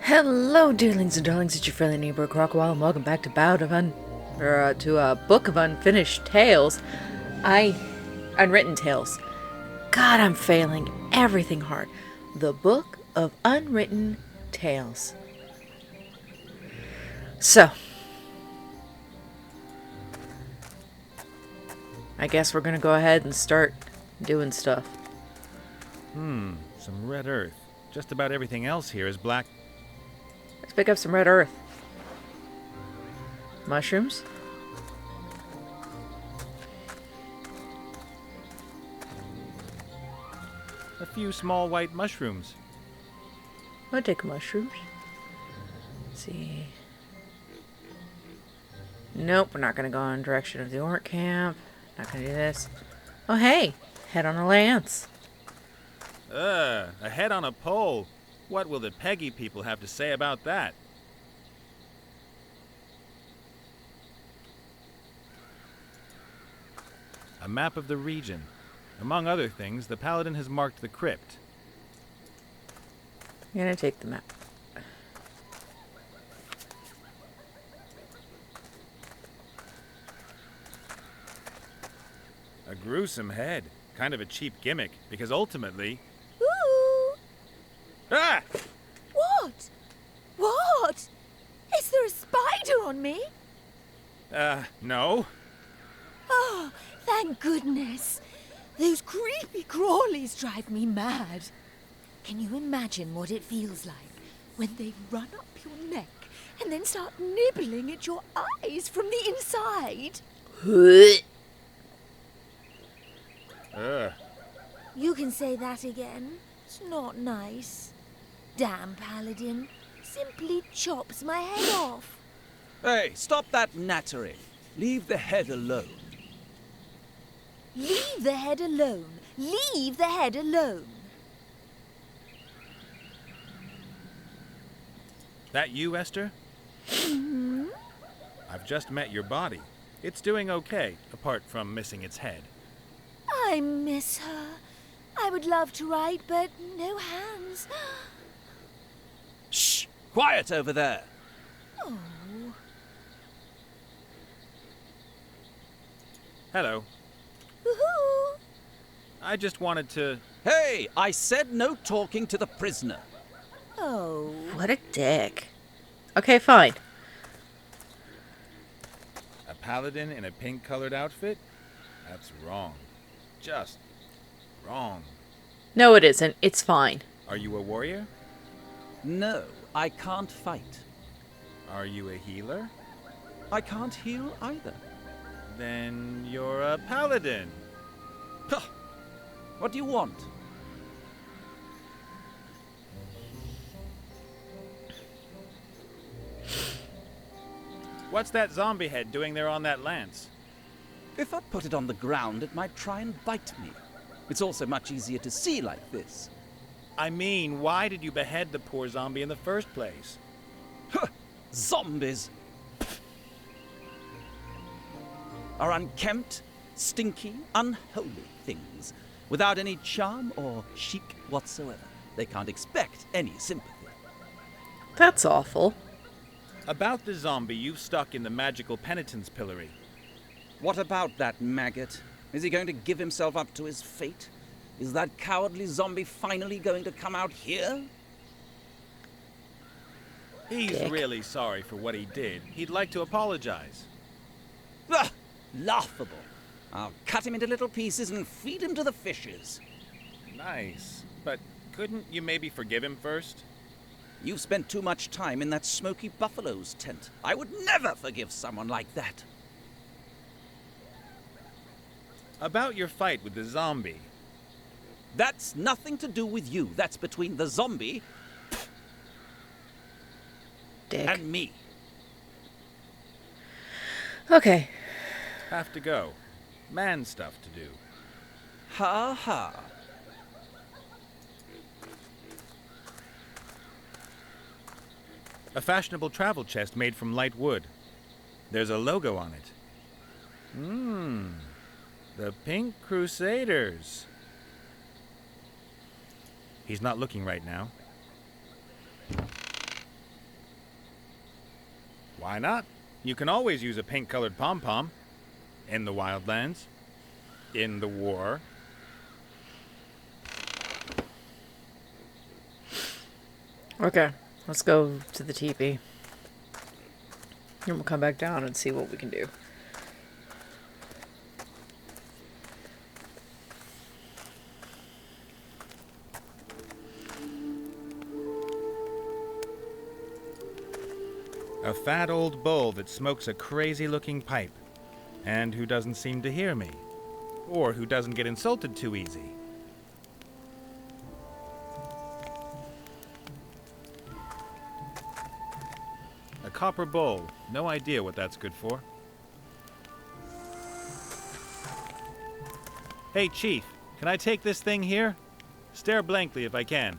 Hello, dearlings and darlings. It's your friendly neighbor Crocoala, and welcome back to Book of Unfinished Tales. Unwritten Tales. God, I'm failing everything hard. The Book of Unwritten Tales. So, I guess we're gonna go ahead and start doing stuff. Some red earth. Just about everything else here is black. Let's pick up some red earth. Mushrooms. A few small white mushrooms. I'll take mushrooms. Let's see. Nope, we're not gonna go in the direction of the orc camp. Not gonna do this. Oh hey, head on a lance. A head on a pole. What will the Peggy people have to say about that? A map of the region. Among other things, the paladin has marked the crypt. I'm gonna take the map. A gruesome head. Kind of a cheap gimmick, because ultimately... Ooh! Ah! What? What? Is there a spider on me? No. Oh, thank goodness. Those creepy crawlies drive me mad. Can you imagine what it feels like when they run up your neck and then start nibbling at your eyes from the inside? You can say that again. It's not nice. Damn paladin. Simply chops my head off. Hey, stop that nattering. Leave the head alone. Leave the head alone. Leave the head alone. That you, Esther? Hmm? I've just met your body. It's doing okay, apart from missing its head. I miss her. I would love to write, but no hands. Shh! Quiet over there. Oh. Hello. Woohoo! I just wanted to... Hey, I said no talking to the prisoner. Oh. What a dick. Okay, fine. A paladin in a pink-colored outfit? That's wrong. Just wrong. No, it isn't. It's fine. Are you a warrior? No, I can't fight. Are you a healer? I can't heal either. Then you're a paladin. Huh. What do you want? What's that zombie head doing there on that lance? If I put it on the ground, it might try and bite me. It's also much easier to see like this. I mean, why did you behead the poor zombie in the first place? Huh. Zombies are unkempt, stinky, unholy things, without any charm or chic whatsoever. They can't expect any sympathy. That's awful. About the zombie you've stuck in the magical penitence pillory. What about that maggot? Is he going to give himself up to his fate? Is that cowardly zombie finally going to come out here? He's Dick. really sorry for what he did. He'd like to apologize. Ugh, laughable. I'll cut him into little pieces and feed him to the fishes. Nice. But couldn't you maybe forgive him first? You've spent too much time in that smoky buffalo's tent. I would never forgive someone like that. About your fight with the zombie. That's nothing to do with you. That's between the zombie Dick. and me. Okay. Have to go. Man stuff to do. Ha ha. A fashionable travel chest made from light wood. There's a logo on it. The Pink Crusaders. He's not looking right now. Why not? You can always use a pink-colored pom-pom. In the wildlands. In the war. Okay, let's go to the teepee. And we'll come back down and see what we can do. A fat old bull that smokes a crazy-looking pipe. And who doesn't seem to hear me. Or who doesn't get insulted too easy. A copper bowl. No idea what that's good for. Hey, Chief. Can I take this thing here? Stare blankly if I can.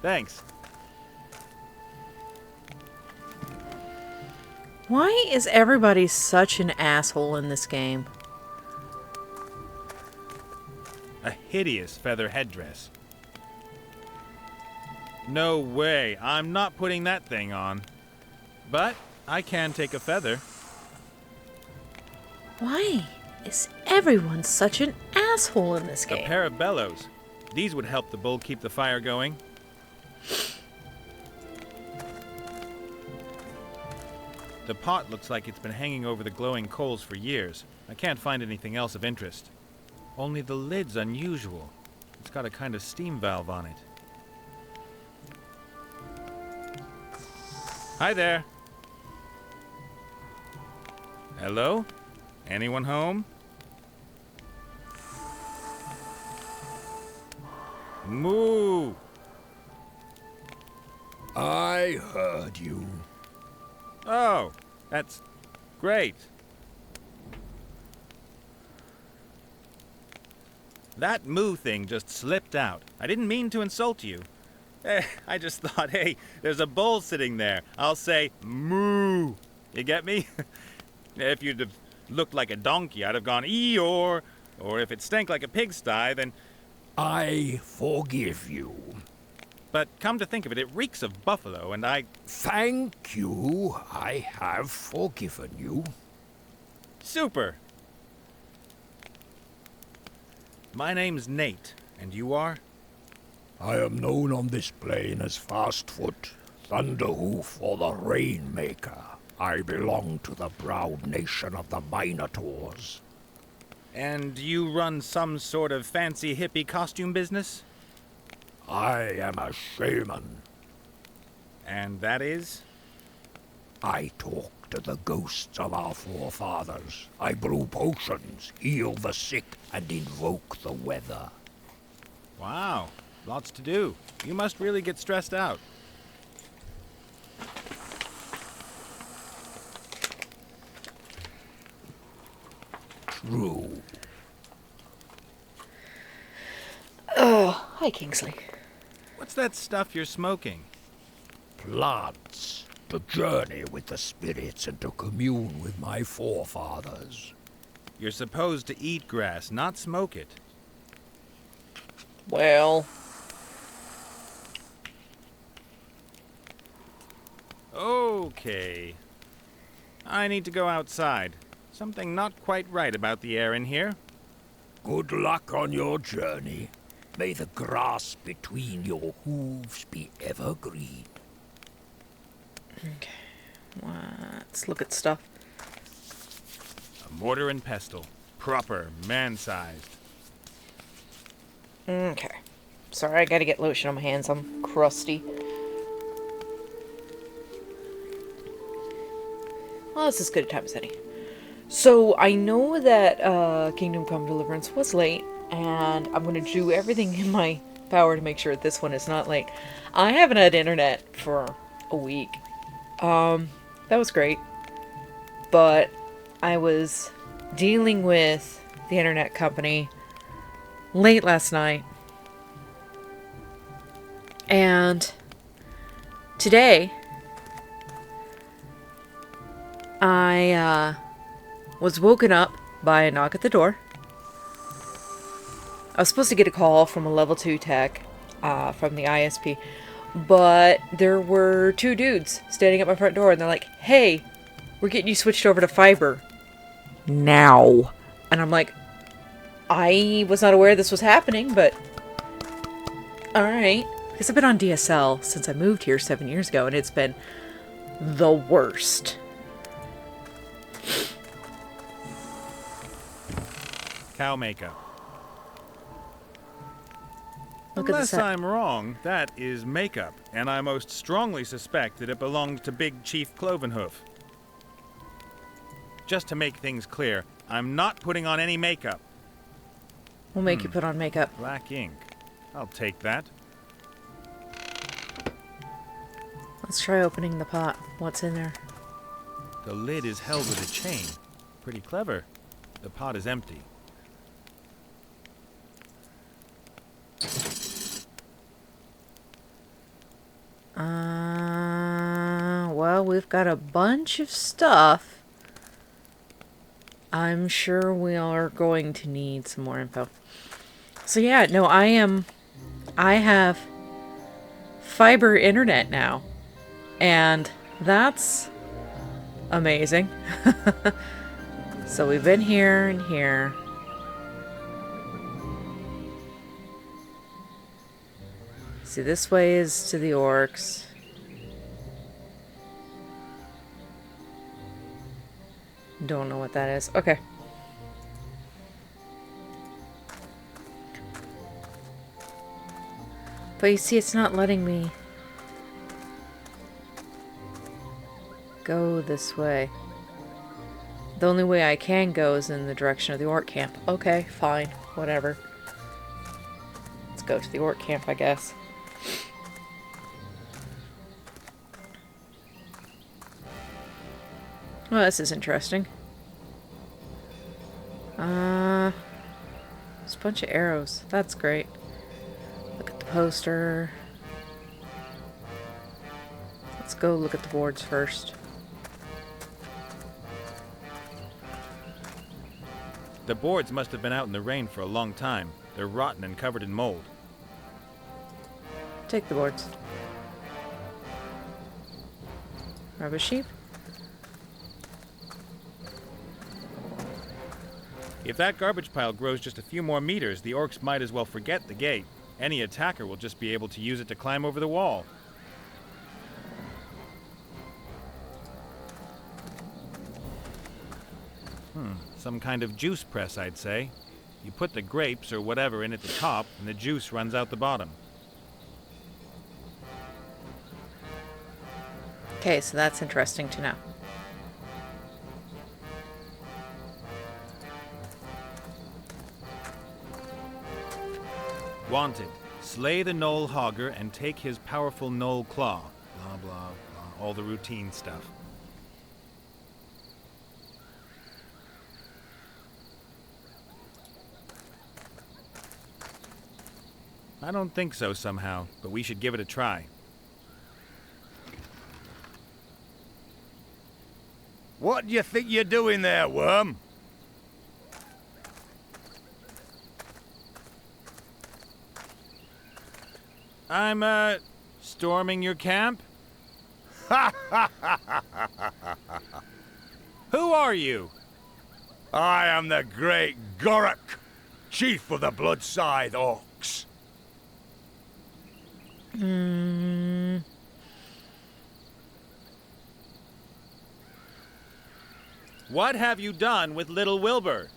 Thanks. Why is everybody such an asshole in this game? A hideous feather headdress. No way, I'm not putting that thing on. But I can take a feather. Why is everyone such an asshole in this A game? pair of bellows. These would help the bull keep the fire going. The pot looks like it's been hanging over the glowing coals for years. I can't find anything else of interest. Only the lid's unusual. It's got a kind of steam valve on it. Hi there. Hello? Anyone home? Moo! I heard you. Oh, that's great. That moo thing just slipped out. I didn't mean to insult you. I just thought, hey, there's a bull sitting there. I'll say moo. You get me? If you'd have looked like a donkey, I'd have gone Eeyore. Or if it stank like a pigsty, then... I forgive you. But come to think of it, it reeks of buffalo, and I... Thank you. I have forgiven you. Super! My name's Nate, and you are? I am known on this plane as Fastfoot, Thunderhoof, or the Rainmaker. I belong to the proud nation of the Minotaurs. And you run some sort of fancy hippie costume business? I am a shaman. And that is? I talk to the ghosts of our forefathers. I brew potions, heal the sick, and invoke the weather. Wow, lots to do. You must really get stressed out. True. Oh, hi, Kingsley. What's that stuff you're smoking? Plants. To journey with the spirits and to commune with my forefathers. You're supposed to eat grass, not smoke it. Well, Okay. I need to go outside. Something not quite right about the air in here. Good luck on your journey. May the grass between your hooves be evergreen. okay. Let's look at stuff. A mortar and pestle. Proper, man-sized. Okay. Sorry, I gotta get lotion on my hands. I'm crusty. Well, it's as good a time as any. So, I know that Kingdom Come Deliverance was late, and I'm gonna do everything in my power to make sure this one is not late. I haven't had internet for a week. That was great. But I was dealing with the internet company late last night. And today, I was woken up by a knock at the door. I was supposed to get a call from a level 2 tech from the ISP. But there were two dudes standing at my front door, and they're like, "Hey, we're getting you switched over to fiber now." And I'm like, I was not aware this was happening, but alright. Because I've been on DSL since I moved here 7 years ago, and it's been the worst. Cow makeup. Look at Unless this. I'm wrong, that is makeup, and I most strongly suspect that it belonged to Big Chief Clovenhoof. Just to make things clear, I'm not putting on any makeup. We'll make you put on makeup. Black ink. I'll take that. Let's try opening the pot. What's in there? The lid is held with a chain. Pretty clever. The pot is empty. Well, we've got a bunch of stuff. I'm sure we are going to need some more info. So yeah, no, I have fiber internet now. And that's amazing. So we've been here and here. See, this way is to the orcs. Don't know what that is. Okay. But you see, it's not letting me go this way. The only way I can go is in the direction of the orc camp. Okay, fine. Whatever. Let's go to the orc camp, I guess. Well, this is interesting. There's a bunch of arrows. That's great. Look at the poster. Let's go look at the boards first. The boards must have been out in the rain for a long time. They're rotten and covered in mold. Take the boards. Rubbish heap. If that garbage pile grows just a few more meters, the orcs might as well forget the gate. Any attacker will just be able to use it to climb over the wall. Some kind of juice press, I'd say. You put the grapes or whatever in at the top, and the juice runs out the bottom. Okay, so that's interesting to know. Wanted. Slay the Knoll Hogger and take his powerful Knoll Claw. Blah, blah, blah. All the routine stuff. I don't think so somehow, but we should give it a try. What do you think you're doing there, worm? I'm, storming your camp? Who are you? I am the great Gorak, chief of the Blood Scythe Orcs. What have you done with little Wilbur?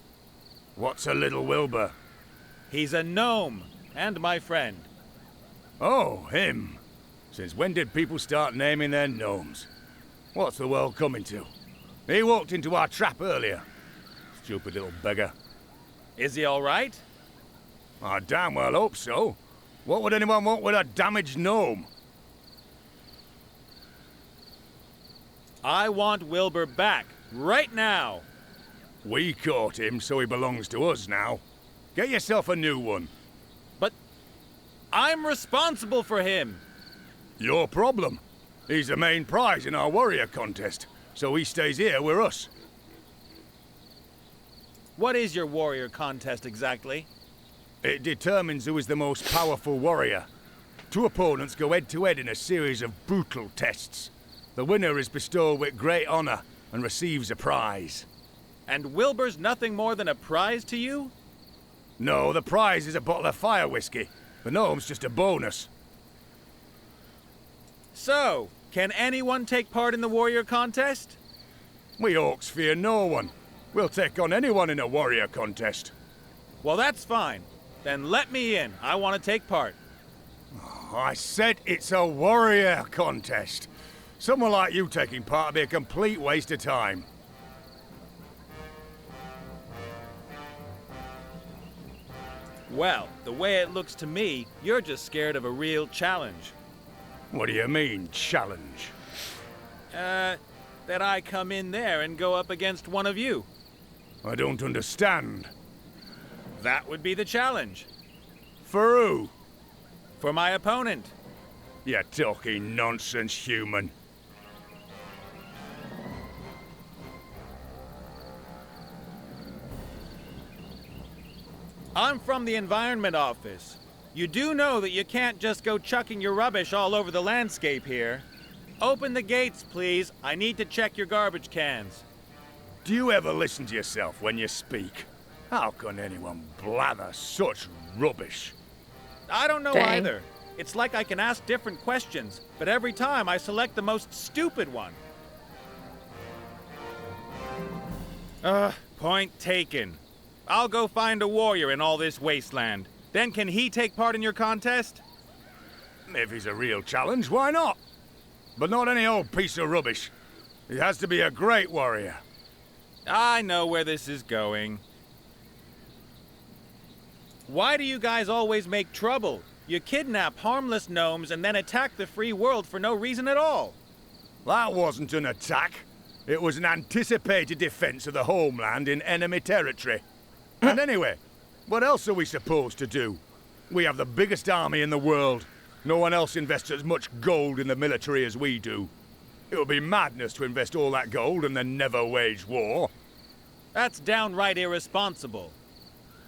What's a little Wilbur? He's a gnome, and my friend. Oh, him. Since when did people start naming their gnomes? What's the world coming to? He walked into our trap earlier. Stupid little beggar. Is he all right? I damn well hope so. What would anyone want with a damaged gnome? I want Wilbur back, right now. We caught him, so he belongs to us now. Get yourself a new one. But I'm responsible for him. Your problem. He's the main prize in our warrior contest, so he stays here with us. What is your warrior contest exactly? It determines who is the most powerful warrior. Two opponents go head-to-head in a series of brutal tests. The winner is bestowed with great honor and receives a prize. And Wilbur's nothing more than a prize to you? No, the prize is a bottle of fire whiskey. The gnome's just a bonus. So, can anyone take part in the warrior contest? We orcs fear no one. We'll take on anyone in a warrior contest. Well, that's fine. Then let me in. I want to take part. I said it's a warrior contest. Someone like you taking part would be a complete waste of time. Well, the way it looks to me, you're just scared of a real challenge. What do you mean, challenge? That I come in there and go up against one of you. I don't understand. That would be the challenge. For who? For my opponent. You're talking nonsense, human. I'm from the Environment Office. You do know that you can't just go chucking your rubbish all over the landscape here. Open the gates, please. I need to check your garbage cans. Do you ever listen to yourself when you speak? How can anyone blather such rubbish? I don't know Dang. either. It's like I can ask different questions, but every time I select the most stupid one. Point taken. I'll go find a warrior in all this wasteland. Then can he take part in your contest? If he's a real challenge, why not? But not any old piece of rubbish. He has to be a great warrior. I know where this is going. Why do you guys always make trouble? You kidnap harmless gnomes and then attack the free world for no reason at all. That wasn't an attack. It was an anticipated defense of the homeland in enemy territory. And anyway, what else are we supposed to do? We have the biggest army in the world. No one else invests as much gold in the military as we do. It would be madness to invest all that gold and then never wage war. That's downright irresponsible.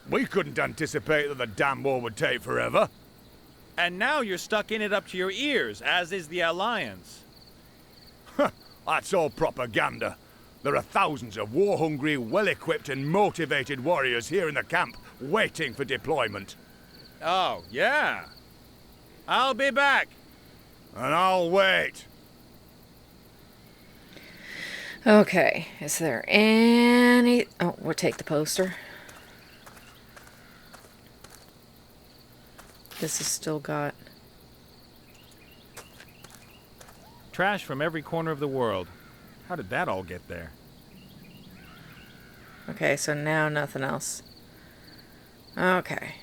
We couldn't anticipate that the damn war would take forever. And now you're stuck in it up to your ears, as is the Alliance. That's all propaganda. There are thousands of war-hungry, well-equipped and motivated warriors here in the camp, waiting for deployment. Oh, yeah. I'll be back. And I'll wait. Okay, is there any... Oh, we'll take the poster. This has still got... Trash from every corner of the world. How did that all get there? Okay, so now nothing else. Okay.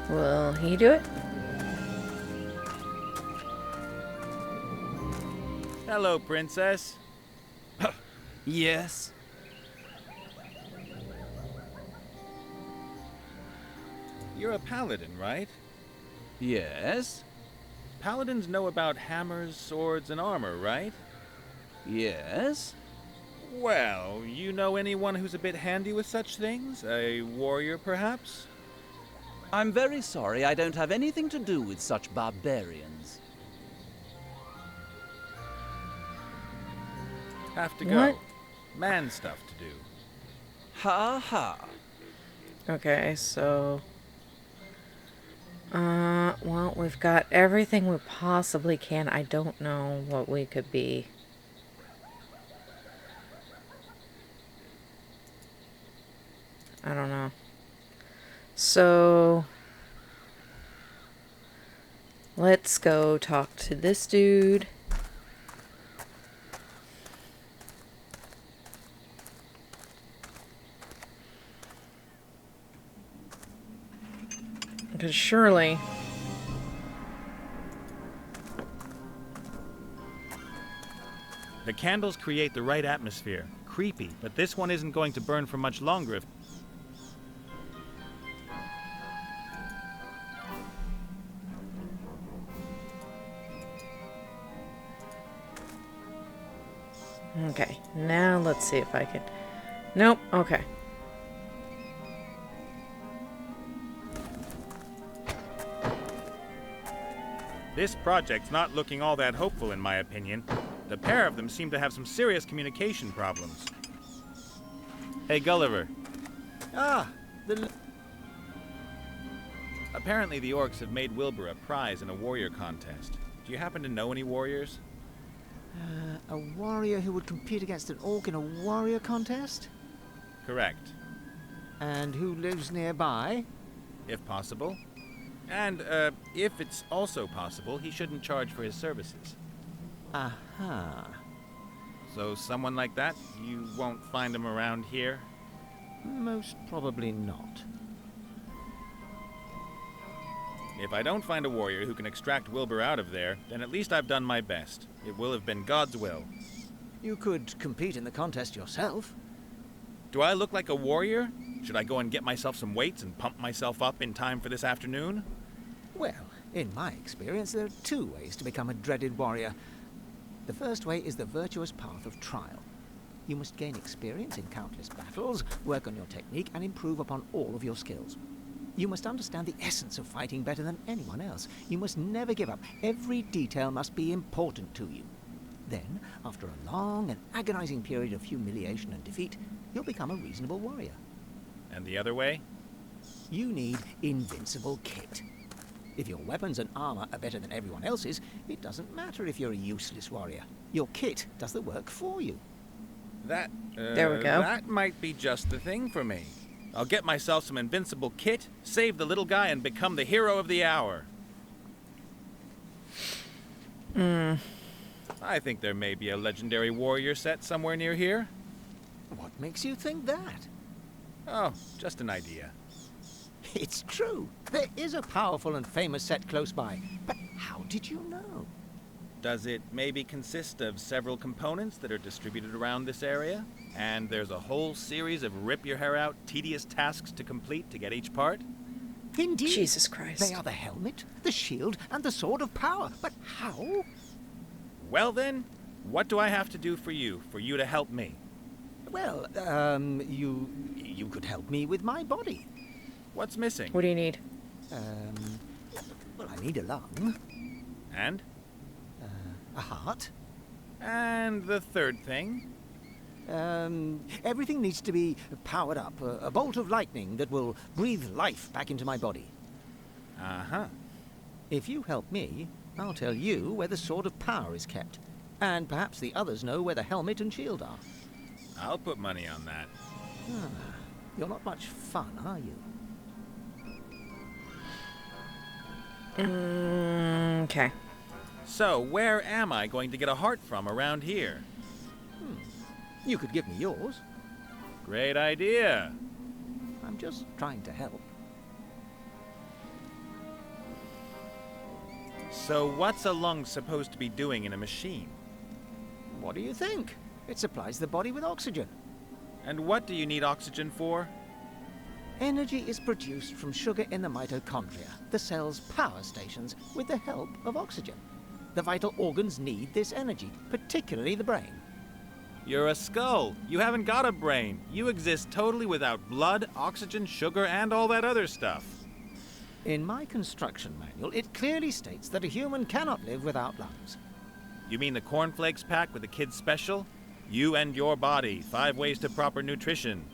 Will he do it? Hello, Princess. Yes? You're a paladin, right? Yes? Paladins know about hammers, swords, and armor, right? Yes? Well, you know anyone who's a bit handy with such things? A warrior, perhaps? I'm very sorry I don't have anything to do with such barbarians. Have to go. What? Man stuff to do. Ha ha. Okay, so... well, we've got everything we possibly can. I don't know what we could be. I don't know. So... let's go talk to this dude. Because surely... The candles create the right atmosphere. creepy, but this one isn't going to burn for much longer if... Okay, now let's see if I can... Nope, okay. This project's not looking all that hopeful, in my opinion. The pair of them seem to have some serious communication problems. Hey, Gulliver. Ah, Apparently the orcs have made Wilbur a prize in a warrior contest. Do you happen to know any warriors? a warrior who would compete against an orc in a warrior contest? Correct. And who lives nearby? If possible. And, if it's also possible, he shouldn't charge for his services. Aha. So someone like that, you won't find him around here? Most probably not. If I don't find a warrior who can extract Wilbur out of there, then at least I've done my best. It will have been God's will. You could compete in the contest yourself. Do I look like a warrior? Should I go and get myself some weights and pump myself up in time for this afternoon? Well, in my experience, there are two ways to become a dreaded warrior. The first way is the virtuous path of trial. You must gain experience in countless battles, work on your technique, and improve upon all of your skills. You must understand the essence of fighting better than anyone else. You must never give up. Every detail must be important to you. Then, after a long and agonizing period of humiliation and defeat, you'll become a reasonable warrior. And the other way? You need invincible kit. If your weapons and armor are better than everyone else's, it doesn't matter if you're a useless warrior. Your kit does the work for you. There we go. That might be just the thing for me. I'll get myself some invincible kit, save the little guy, and become the hero of the hour. I think there may be a legendary warrior set somewhere near here. What makes you think that? Oh, just an idea. It's true. There is a powerful and famous set close by. But how did you know? Does it maybe consist of several components that are distributed around this area? And there's a whole series of rip-your-hair-out, tedious tasks to complete to get each part? Indeed. Jesus Christ. They are the helmet, the shield, and the sword of power. But how? Well then, what do I have to do for you to help me? Well, you could help me with my body. What's missing? What do you need? Well, I need a lung, And? a heart. And the third thing? Everything needs to be powered up. A bolt of lightning that will breathe life back into my body. Uh-huh. If you help me, I'll tell you where the sword of power is kept. And perhaps the others know where the helmet and shield are. I'll put money on that. You're not much fun, are you? Okay. So, where am I going to get a heart from around here? You could give me yours. Great idea. I'm just trying to help. So what's a lung supposed to be doing in a machine? What do you think? It supplies the body with oxygen. And what do you need oxygen for? Energy is produced from sugar in the mitochondria, the cell's power stations, with the help of oxygen. The vital organs need this energy, particularly the brain. You're a skull. You haven't got a brain. You exist totally without blood, oxygen, sugar, and all that other stuff. In my construction manual, it clearly states that a human cannot live without lungs. You mean the cornflakes pack with the kids' special? You and your body, 5 ways to proper nutrition.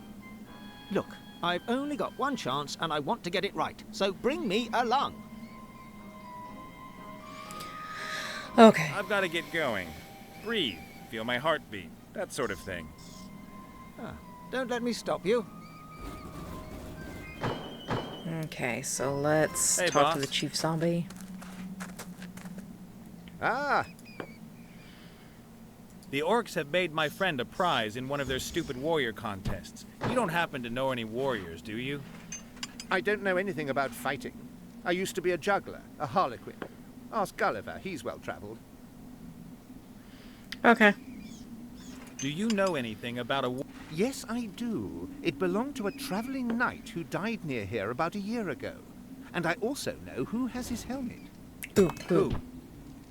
Look, I've only got one chance and I want to get it right, so bring me a lung. Okay. I've got to get going. Breathe, feel my heartbeat, that sort of thing. Don't let me stop you. Okay, so let's Hey, talk boss. to the chief zombie. Ah, The orcs have made my friend a prize in one of their stupid warrior contests. You don't happen to know any warriors, do you? I don't know anything about fighting. I used to be a juggler, a harlequin. Ask Gulliver, he's well-travelled. Okay. Do you know anything about a... Yes, I do. It belonged to a traveling knight who died near here about a year ago. And I also know who has his helmet. Who?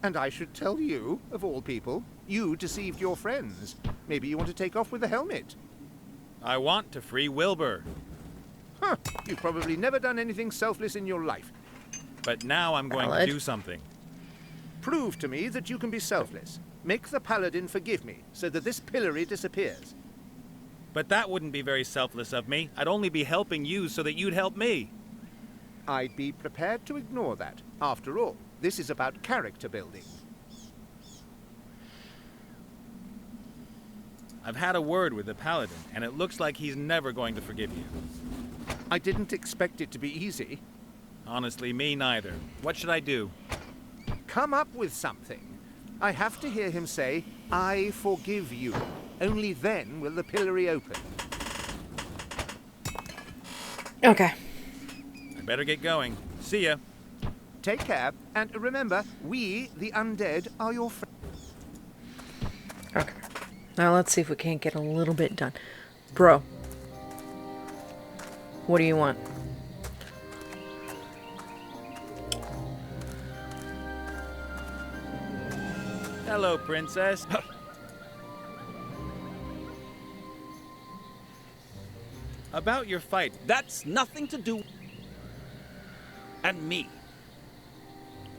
And I should tell you, of all people. You deceived your friends. Maybe you want to take off with the helmet. I want to free Wilbur. Huh. You've probably never done anything selfless in your life. But now I'm going to do something. Prove to me that you can be selfless. Make the paladin forgive me, so that this pillory disappears. But that wouldn't be very selfless of me. I'd only be helping you so that you'd help me. I'd be prepared to ignore that. After all, this is about character building. I've had a word with the paladin, and it looks like he's never going to forgive you. I didn't expect it to be easy. Honestly, me neither. What should I do? Come up with something. I have to hear him say, "I forgive you." Only then will the pillory open. Okay. I better get going. See ya. Take care, and remember, we, the undead, are your friends. Okay. Now let's see if we can't get a little bit done. Bro. What do you want? Hello, princess. About your fight. That's nothing to do... and me.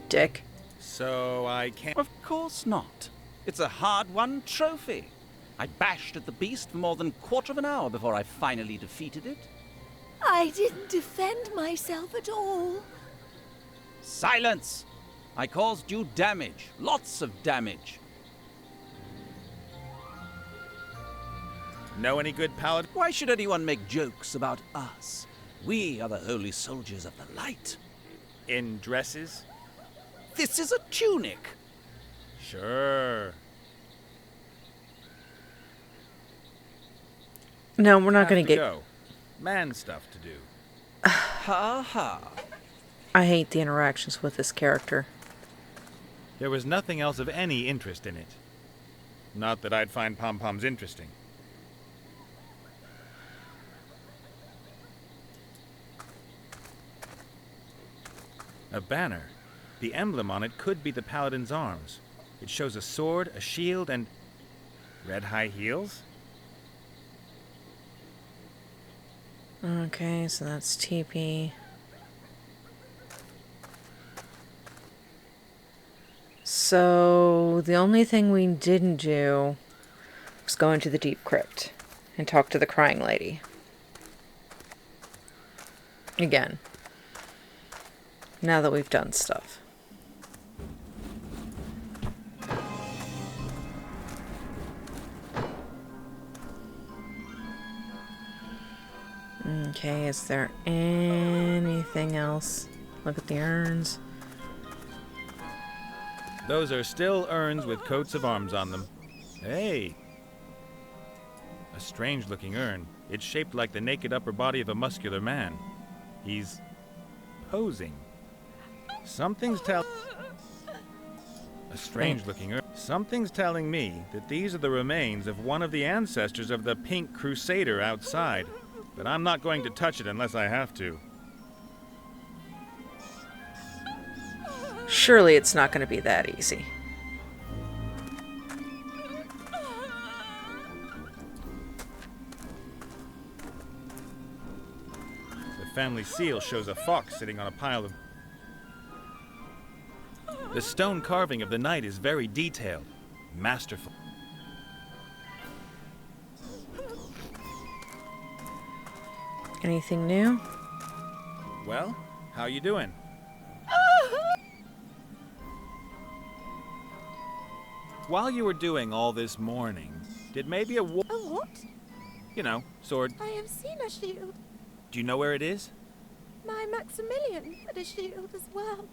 Dick. So I can't... Of course not. It's a hard-won trophy. I bashed at the beast for more than a quarter of an hour before I finally defeated it. I didn't defend myself at all. Silence! I caused you damage. Lots of damage. Know any good paladin? Why should anyone make jokes about us? We are the holy soldiers of the light. In dresses? This is a tunic. Sure. No, we're not Have going to to get... go. Man stuff to do. Ha ha. I hate the interactions with this character. There was nothing else of any interest in it. Not that I'd find pom-poms interesting. A banner. The emblem on it could be the paladin's arms. It shows a sword, a shield, and... red high heels? Okay, so that's TP. So, the only thing we didn't do was go into the deep crypt and talk to the crying lady. Again. Now that we've done stuff. Okay, is there anything else? Look at the urns. Those are still urns with coats of arms on them. Hey! A strange-looking urn. It's shaped like the naked upper body of a muscular man. He's... posing. Something's a strange-looking urn. Something's telling me that these are the remains of one of the ancestors of the Pink Crusader outside. But I'm not going to touch it unless I have to. Surely it's not going to be that easy. The family seal shows a fox sitting on a pile of... The stone carving of the knight is very detailed, masterful. Anything new? Well, how you doing? While you were doing all this mourning, did maybe a A what? you know, sword... I have seen a shield. Do you know where it is? My Maximilian had a shield as well.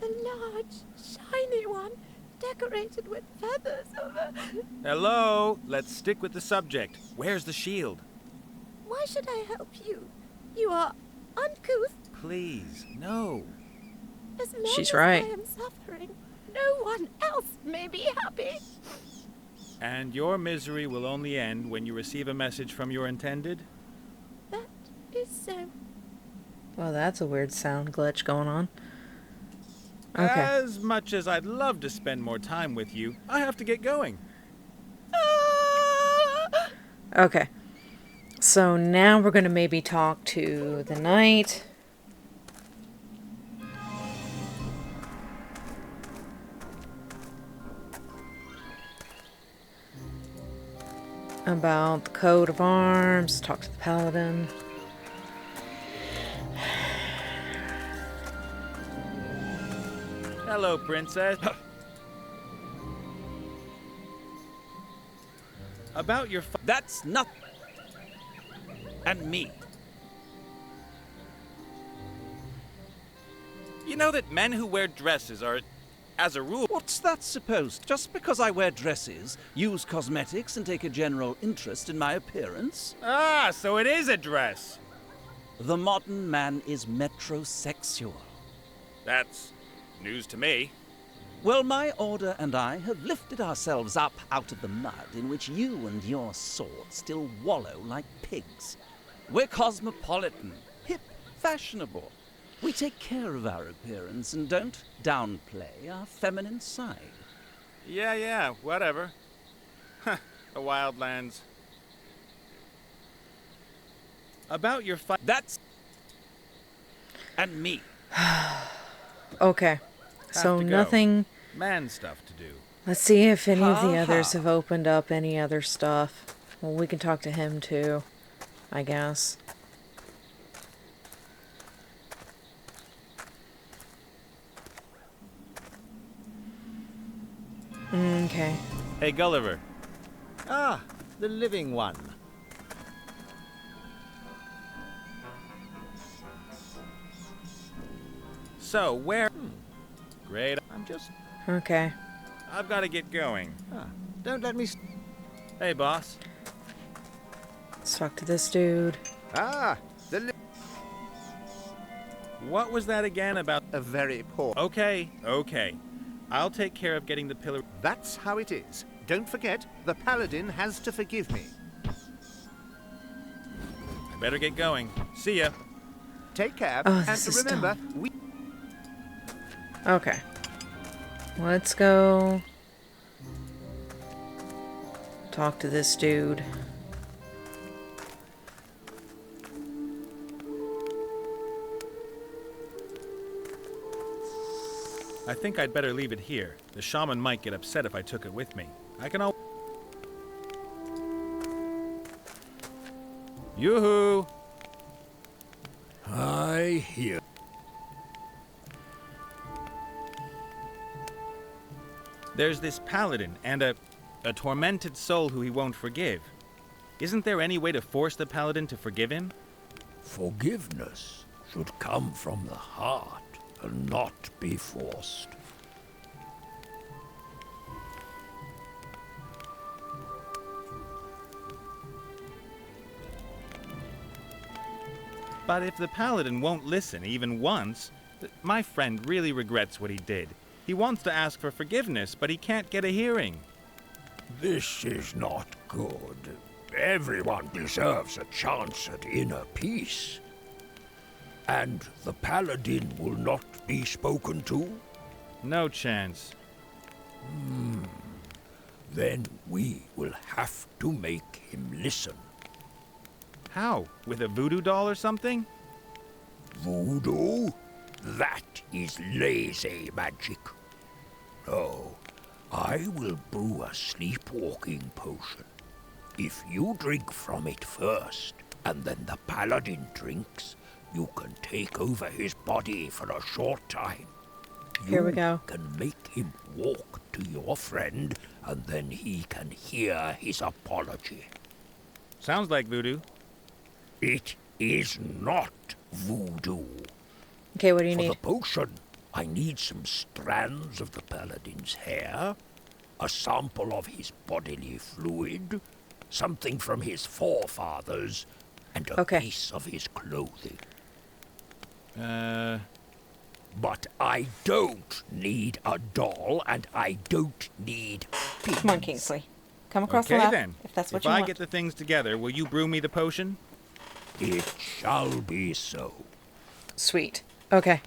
A large, shiny one, decorated with feathers over... Hello? Let's stick with the subject. Where's the shield? Why should I help you? You are uncouth. Please, no. As long She's as right. I am suffering, no one else may be happy. And your misery will only end when you receive a message from your intended? That is so. Well, that's a weird sound glitch going on. Okay. As much as I'd love to spend more time with you, I have to get going. Okay. So now we're going to maybe talk to the knight. About the coat of arms. Talk to the paladin. Hello, princess. About your That's not. And me. You know that men who wear dresses are, as a rule... What's that supposed? Just because I wear dresses, use cosmetics, and take a general interest in my appearance? Ah, so it is a dress. The modern man is metrosexual. That's news to me. Well, my order and I have lifted ourselves up out of the mud in which you and your sort still wallow like pigs. We're cosmopolitan, hip, fashionable. We take care of our appearance and don't downplay our feminine side. Yeah, whatever. The wildlands. About your That's... and me. Okay. So to go. nothing... Man stuff to do. Let's see if any of the Ha others ha. have opened up any other stuff. Well, we can talk to him too, I guess. Okay. Hey, Gulliver. Ah, the living one. So, where... Great. I'm just... Okay. I've got to get going. Don't let me... Hey, boss. Let's talk to this dude. Ah, What was that again about... a very poor. Okay. I'll take care of getting the pillar... That's how it is. Don't forget, the paladin has to forgive me. I better get going. See ya. Take care, Oh, and this is remember, dumb. we... Okay. Let's go talk to this dude. I think I'd better leave it here. The shaman might get upset if I took it with me. I can al- Yoo-hoo! I hear. There's this paladin and a tormented soul who he won't forgive. Isn't there any way to force the paladin to forgive him? Forgiveness should come from the heart and not be forced. But if the paladin won't listen even once, my friend really regrets what he did. He wants to ask for forgiveness, but he can't get a hearing. This is not good. Everyone deserves a chance at inner peace. And the paladin will not be spoken to? No chance. Then we will have to make him listen. How? With a voodoo doll or something? Voodoo? That is lazy magic. No, I will brew a sleepwalking potion. If you drink from it first, and then the paladin drinks, you can take over his body for a short time. Here we go. You can make him walk to your friend, and then he can hear his apology. Sounds like voodoo. It is not voodoo. Okay, what do you For need? the potion, I need some strands of the paladin's hair, a sample of his bodily fluid, something from his forefathers, and a Okay. piece of his clothing. But I don't need a doll, and I don't need Come on, Kingsley. come across the Okay map, then. if that's what if you I want. get the things together, will you brew me the potion? It shall be so. Sweet. Okay.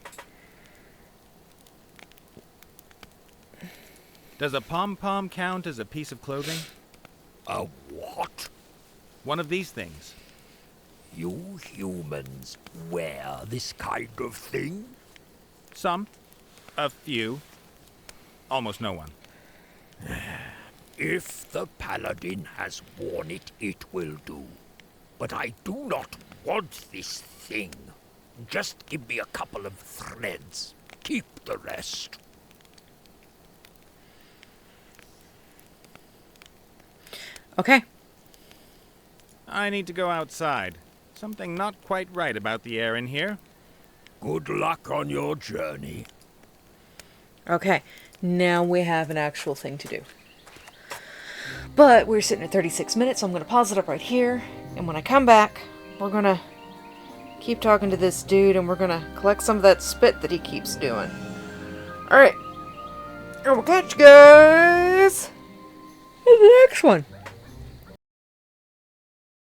Does a pom-pom count as a piece of clothing? A what? One of these things. You humans wear this kind of thing? Some. A few. Almost no one. If the paladin has worn it, it will do. But I do not want this thing. Just give me a couple of threads. Keep the rest. Okay. I need to go outside. Something not quite right about the air in here. Good luck on your journey. Okay. Now we have an actual thing to do. But we're sitting at 36 minutes, so I'm going to pause it up right here. And when I come back, we're going to keep talking to this dude, and we're going to collect some of that spit that he keeps doing. Alright. And we'll catch you guys in the next one.